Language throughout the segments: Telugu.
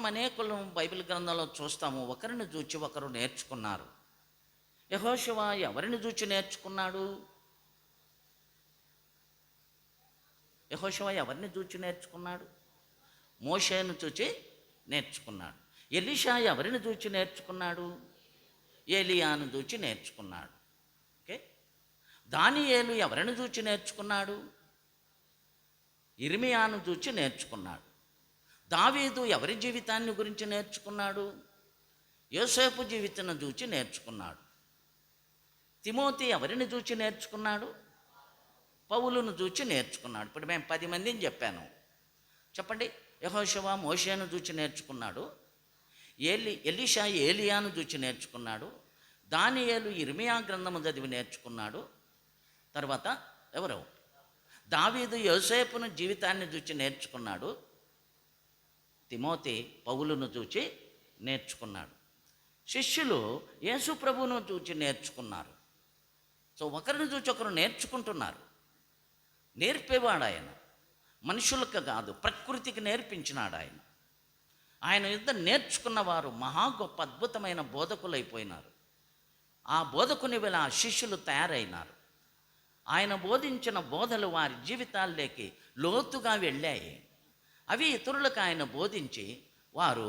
మనం అనేకులు బైబిల్ గ్రంథంలో చూస్తాము, ఒకరిని చూచి ఒకరు నేర్చుకున్నారు. యెహోషువ ఎవరిని చూచి నేర్చుకున్నాడు? యెహోషువ ఎవరిని చూచి నేర్చుకున్నాడు? మోషేను చూచి నేర్చుకున్నాడు. ఎలీషా ఎవరిని చూచి నేర్చుకున్నాడు? ఏలియాను చూచి నేర్చుకున్నాడు. ఓకే. దానియేలు ఎవరిని చూచి నేర్చుకున్నాడు? ఇర్మియాను చూచి నేర్చుకున్నాడు. దావీదు ఎవరి జీవితాన్ని గురించి నేర్చుకున్నాడు? యోసేపు జీవితాన్ని చూచి నేర్చుకున్నాడు. తిమోతి ఎవరిని చూచి నేర్చుకున్నాడు? పౌలును చూచి నేర్చుకున్నాడు. ఇప్పుడు మేము 10 మందిని చెప్పాను. చెప్పండి. యెహోషువ మోషేను చూచి నేర్చుకున్నాడు. ఎలీషా ఏలియాను చూచి నేర్చుకున్నాడు. దానియేలు ఇర్మియా గ్రంథము చదివి నేర్చుకున్నాడు. తర్వాత ఎవరు? దావీదు యోసేపును జీవితాన్ని చూచి నేర్చుకున్నాడు. తిమోతి పౌలును చూచి నేర్చుకున్నాడు. శిష్యులు యేసు ప్రభువును చూచి నేర్చుకున్నారు. సో ఒకరిని చూచి ఒకరు నేర్చుకుంటున్నారు. నేర్పేవాడు ఆయన, మనుషులకు కాదు ప్రకృతికి నేర్పించినాడు ఆయన. ఆయన యుద్ధ నేర్చుకున్న వారు మహా గొప్ప అద్భుతమైన బోధకులైపోయినారు. ఆ బోధకుని వేళ ఆ శిష్యులు తయారైనారు. ఆయన బోధించిన బోధలు వారి జీవితాల్లోకి లోతుగా వెళ్ళాయి. అవి ఇతరులకు ఆయన బోధించి వారు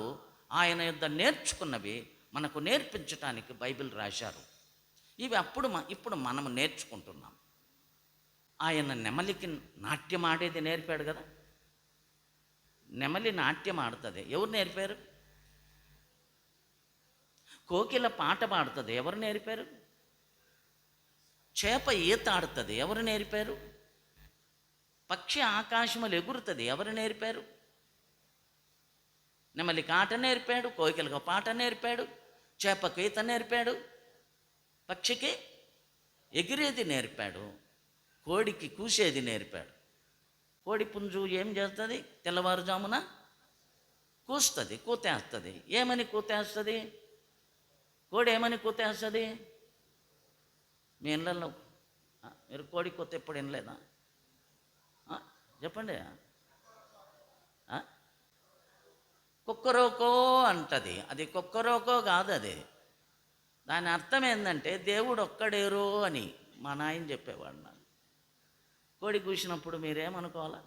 ఆయన యుద్ధ నేర్చుకున్నవి మనకు నేర్పించటానికి బైబిల్ రాశారు. ఇవి ఇప్పుడు మనం నేర్చుకుంటున్నాం. ఆయన నెమలికి నాట్యం ఆడేది నేర్పాడు కదా. నెమలి నాట్యం ఆడుతుంది, ఎవరు నేర్పారు? కోకిల పాట పాడుతుంది, ఎవరు నేర్పారు? చేప ఈత ఆడుతుంది, ఎవరు నేర్పారు? పక్షి ఆకాశములు ఎగురుతుంది, ఎవరు నేర్పారు? నెమలికి ఆట నేర్పాడు, కోకిలకు పాట నేర్పాడు, చేపకు ఈత నేర్పాడు, పక్షికి ఎగిరేది నేర్పాడు, కోడికి కూసేది నేర్పాడు. కోడి పుంజు ఏం చేస్తుంది? తెల్లవారుజామున కూస్తుంది, కూతేస్తుంది. ఏమని కూతేస్తుంది? కోడి ఏమని కూతేస్తుంది? మీ ఇళ్ళల్లో మీరు కోడి కూత ఎప్పుడు వినలేదా? చెప్పండి. కుక్కరోకో అంటది. అది కుక్కరోకో కాదు. అది దాని అర్థం ఏంటంటే దేవుడు ఒక్కడేరో అని మా నాయన చెప్పేవాడు నాకు. కోడి కూసినప్పుడు మీరేమనుకోవాలా?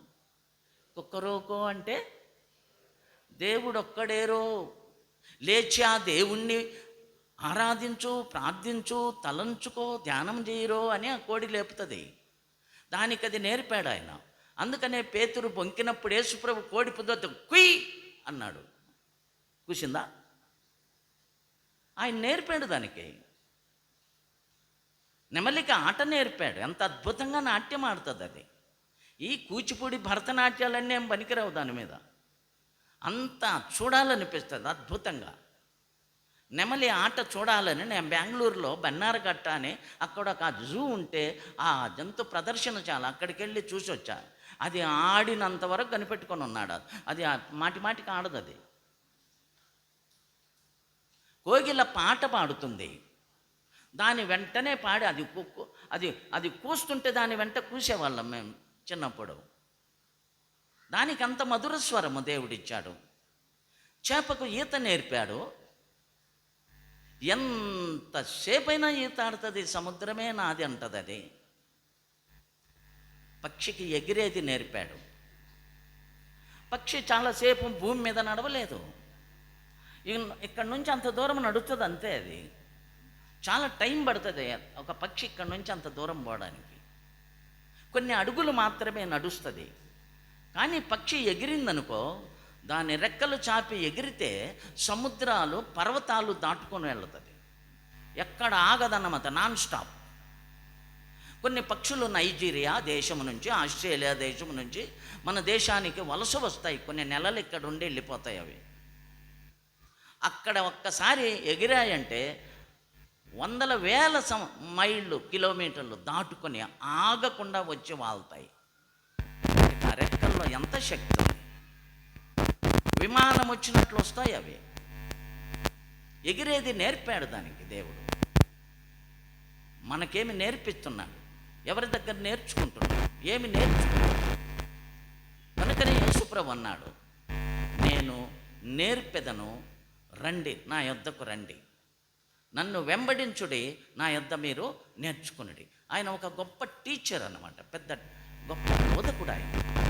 కుక్కరోకో అంటే దేవుడు ఒక్కడేరో, లేచి ఆ దేవుణ్ణి ఆరాధించు, ప్రార్థించు, తలంచుకో, ధ్యానం చేయరో అని ఆ కోడి లేపుతుంది. దానికి అది నేర్పాడు ఆయన. అందుకనే పేతురు బొంకినప్పుడు యేసుప్రభు కోడి పుద్దొద్దు కుయ్ అన్నాడు. కూసిందా? ఆయన నేర్పాడు దానికి. నెమలికి ఆట నేర్పాడు. ఎంత అద్భుతంగా నాట్యం ఆడుతుంది అది. ఈ కూచిపూడి భరతనాట్యాలన్నీ ఏం పనికిరావు దాని మీద. అంత చూడాలనిపిస్తుంది అద్భుతంగా. నెమలి ఆట చూడాలని నేను బెంగళూరులో బెన్నారగట్ట అని అక్కడ ఒక జూ ఉంటే ఆ జంతు ప్రదర్శనశాల అక్కడికి వెళ్ళి చూసి వచ్చా. అది ఆడినంత వరకు కనిపెట్టుకొని ఉన్నాడు. అది మాటి మాటికి ఆడదు. అది కోగిల పాట పాడుతుంది, దాని వెంటనే పాడి అది కూస్తుంటే దాని వెంట కూసేవాళ్ళం మేము చిన్నప్పుడు. దానికి అంత మధుర స్వరము దేవుడిచ్చాడు. చేపకు ఈత నేర్పాడు. ఎంతసేపైనా ఈత ఆడుతుంది, సముద్రమే నాది అంటది అది. పక్షికి ఎగిరేది నేర్పాడు. పక్షి చాలాసేపు భూమి మీద నడవలేదు. ఇక్కడ నుంచి అంత దూరం నడుస్తుంది అంతే. అది చాలా టైం పడుతుంది ఒక పక్షి ఇక్కడ నుంచి అంత దూరం పోవడానికి. కొన్ని అడుగులు మాత్రమే నడుస్తుంది. కానీ పక్షి ఎగిరిందనుకో, దాని రెక్కలు చాపి ఎగిరితే సముద్రాలు, పర్వతాలు దాటుకొని వెళ్తుంది. ఎక్కడ ఆగదన్నమాట, నాన్ స్టాప్. కొన్ని పక్షులు నైజీరియా దేశం నుంచి, ఆస్ట్రేలియా దేశం నుంచి మన దేశానికి వలస వస్తాయి. కొన్ని నెలలు ఇక్కడ ఉండి వెళ్ళిపోతాయి. అవి అక్కడ ఒక్కసారి ఎగిరాయంటే వందల వేల మైళ్ళు, కిలోమీటర్లు దాటుకొని ఆగకుండా వచ్చి వాళ్తాయి. ఆ రెక్కల్లో ఎంత శక్తి ఉంది! విమానం వచ్చినట్లు వస్తాయి అవి. ఎగిరేది నేర్పాడు దానికి దేవుడు. మనకేమి నేర్పిస్తున్నాడు? ఎవరి దగ్గర నేర్చుకుంటున్నాడు? ఏమి నేర్చుకుంటున్నాడు? కనుకనే యేసుప్రభు అన్నాడు, నేను నేర్పెదను, రండి నా యొద్దకు రండి, నన్ను వెంబడించుడి, నా యొద్ద మీరు నేర్చుకునుడి. ఆయన ఒక గొప్ప టీచర్ అన్నమాట, పెద్ద గొప్ప బోధకుడు ఆయన.